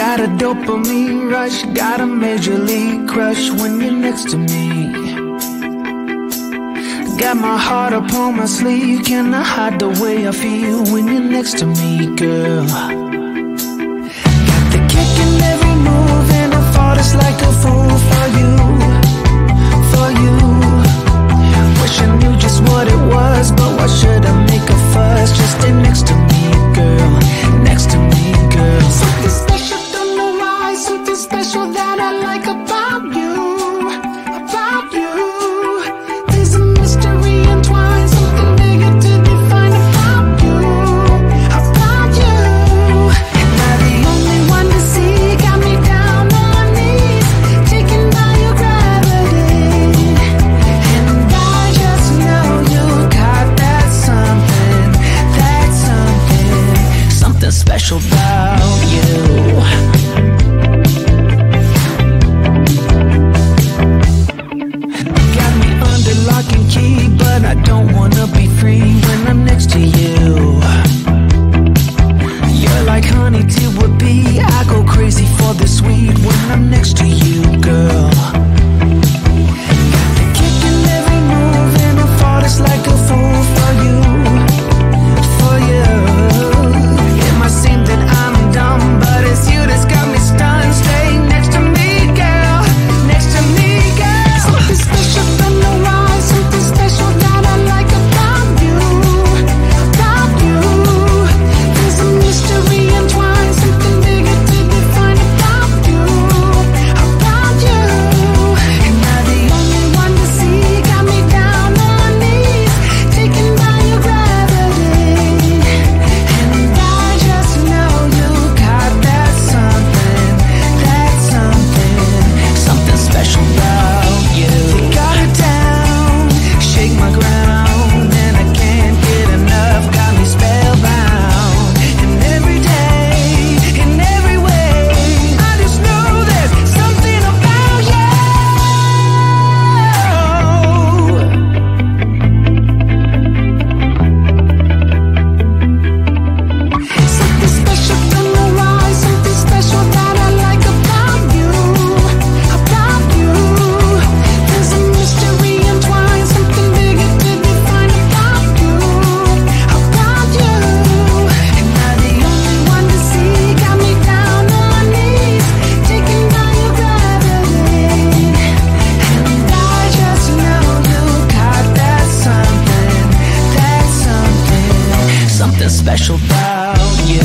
Got a dopamine rush, got a major league crush when you're next to me. Got my heart upon my sleeve, can I hide the way I feel when you're next to me, girl? Got the kick in every move and I fought just like a fool for you, for you. Wish I knew just what it was, but why should I make a fuss? Just stay next to me, girl, next to me, girl. Something special, don't know why, something special that I like about you, about you. There's a mystery entwined, something bigger to define about you, about you. Am I the only one to see? Got me down on my knees, taken by your gravity. And I just know you got that something, something special about you. Got me under lock and key, but I don't wanna be free when I'm next to you. You're like honey to a bee, I go crazy for the sweet when I'm next to you, girl. Got the kick in every move and I fall just like a fool for you, for you. It might seem that I'm dumb, but it's you that's got me stunned. Stay next to me, girl, next to me, girl. Something special, don't know why, something special that I like about you, about you. There's a mystery entwined, something bigger to define about you, about you. Am I the only one to see? Got me down on my knees, taken by your gravity. And I just know you got that something, something special about you. You got it down, shake my ground, and I can't get enough, got me spellbound. And every day, in every way, I just know there's something about you. Something special, don't know why, something special that I like about you, about you. There's a mystery entwined, something bigger to define about you, about you. Am I the only one to see? Got me down on my knees, taken by your gravity. And I just know you got that something special about you.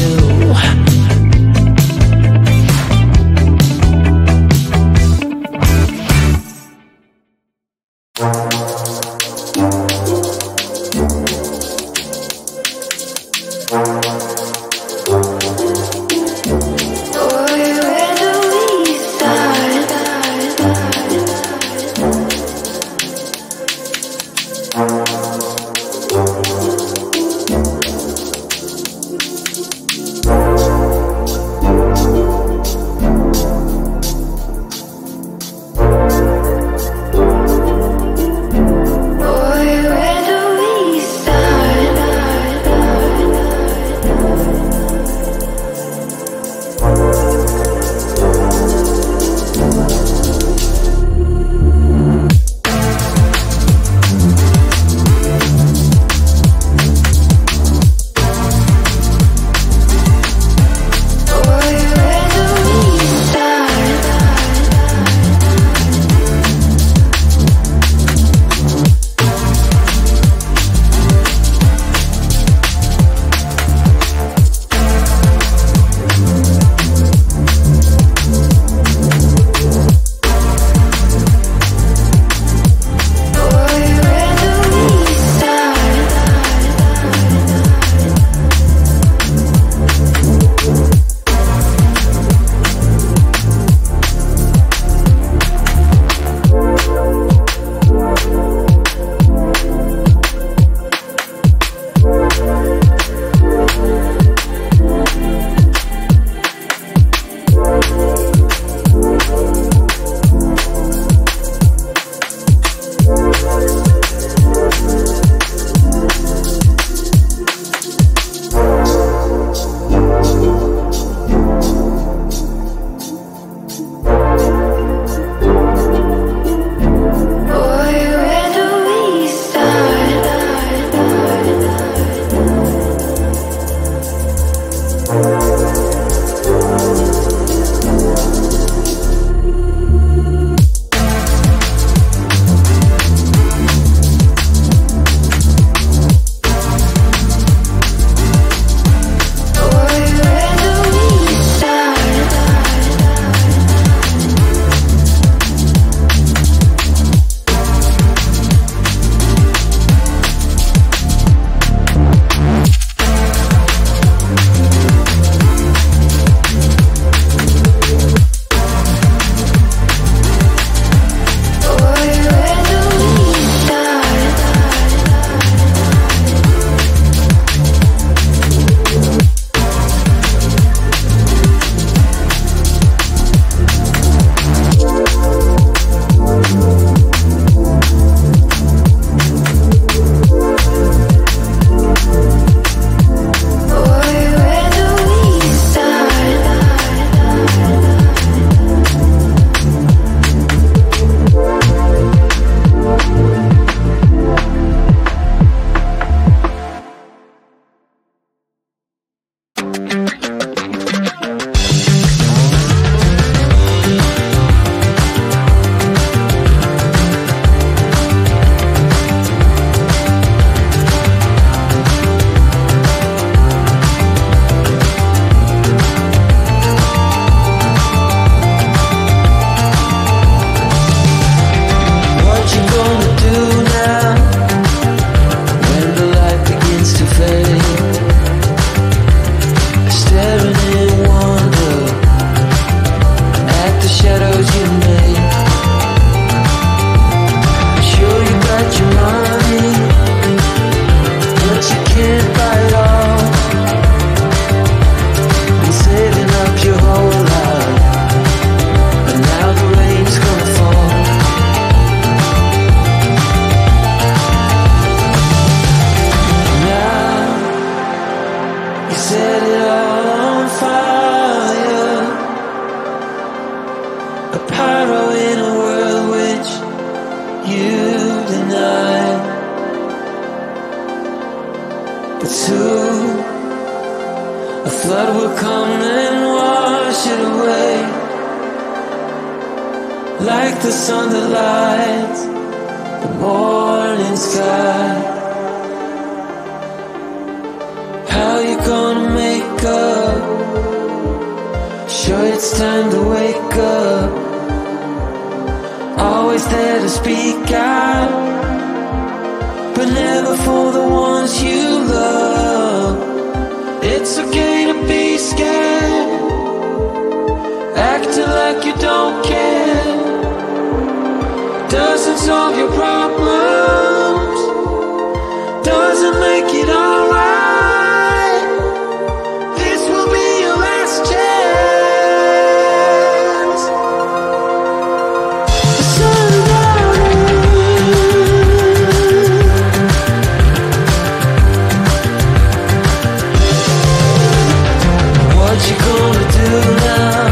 What you gonna do now?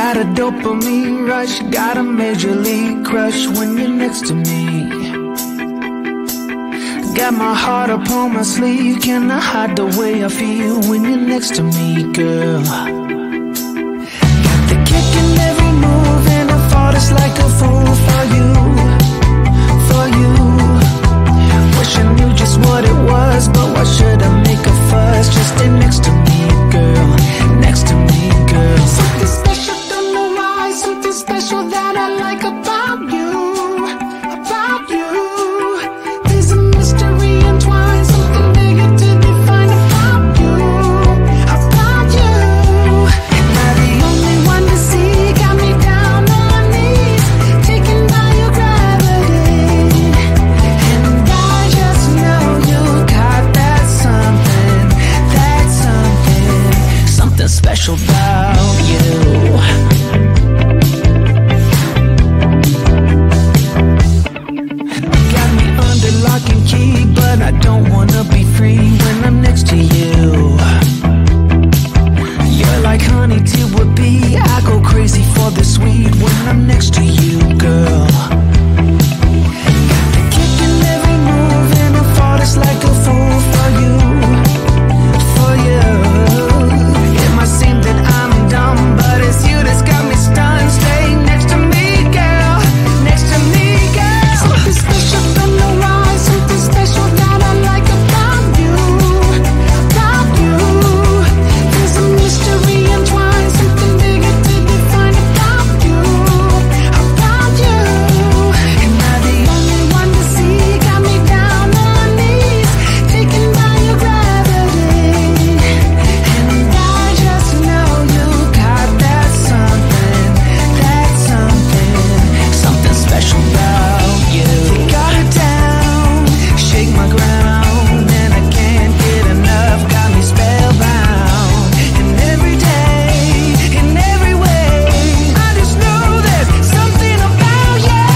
got a dopamine rush, got a major league crush when you're next to me. Got my heart upon my sleeve, can I hide the way I feel when you're next to me, girl? Got the kick in every move and I fought it's like a fool for you, for you. Wish I knew just what it was, but why should I make a fuss? Just stay next to me, girl, next to me, girl. Something special, don't know why, something special that I like about you, about you. There's a mystery entwined, something bigger to define about you, about you. Am I the only one to see? Got me down on my knees, taken by your gravity. And I just know you got that something, something special about you. Got me under lock and key, but I don't wanna be free when I'm next to you. You're like honey to a bee, I go crazy for the sweet when I'm next to you, girl. Got the kick in every move and I fought it's like a fool for you, for you. It might seem that I'm dumb, but it's you that's got me stunned. Stay next to me, girl, next to me, girl. Something special, don't know why, something special that I like about you, about you. There's a mystery entwined, something bigger to define about you, about you. Am I the only one to see? Got me down on my knees, taken by your gravity. And I just know you got that something, something special about you. You got it down, shake my ground, and I can't get enough, got me spellbound. And every day, in every way, I just know there's something about you.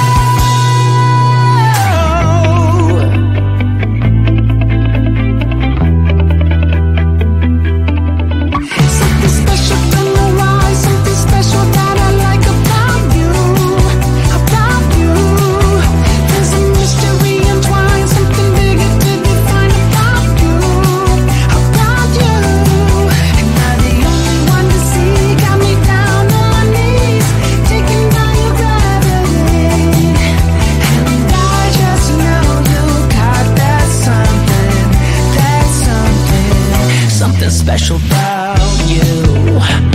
Something special, don't know why, something special that I like about you, about you. There's a mystery entwined, something bigger to define about you, about you. Am I the only one to see? Got me down on my knees, taken by your gravity. And I just know you got that something, something special about you.